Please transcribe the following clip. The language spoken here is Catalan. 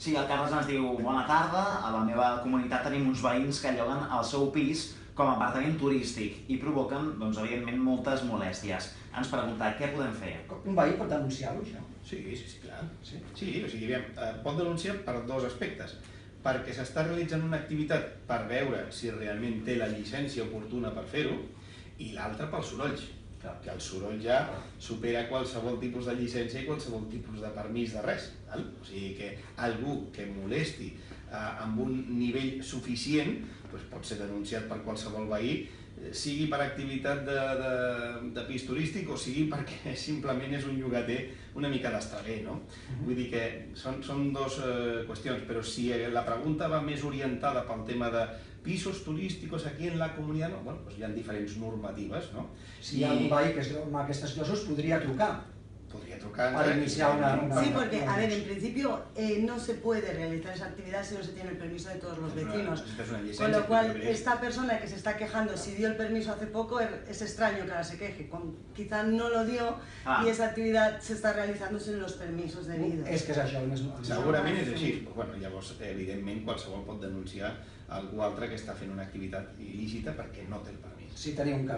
Sí, el Carles ens diu: bona tarda, a la meva comunitat tenim uns veïns que lloguen el seu pis com a apartament turístic i provoquen, doncs, evidentment, moltes molèsties. Ens pregunta què podem fer. Un veí pot denunciar-ho, això? Sí, clar. Sí, o sigui, pot denunciar per dos aspectes. Perquè s'està realitzant una activitat per veure si realment té la llicència oportuna per fer-ho, i l'altra pels sorolls, que el soroll ja supera qualsevol tipus de llicència i qualsevol tipus de permís de res. O sigui que algú que molesti amb un nivell suficient pot ser denunciat per qualsevol veí, sigui per activitat de pis turístic o sigui perquè simplement és un llogater una mica d'estraler. Vull dir que són dues qüestions, però si la pregunta va més orientada pel tema de pisos turísticos aquí en la comunitat, doncs hi ha diferents normatives. Si hi ha un veí que es veu amb aquestes situacions, podria trucar. Para iniciar una... Sí, porque, a ver, en principio no se puede realizar esa actividad si no se tiene el permiso de todos los vecinos. Con lo cual, esta persona que se está quejando, si dio el permiso hace poco, es extraño que ahora se queje. Quizá no lo dio y esa actividad se está realizando sin los permisos debidos. És que és això. Segurament és així. Llavors, evidentment, qualsevol pot denunciar algú altre que està fent una activitat il·lícita perquè no té el permís. Si tenia un cas.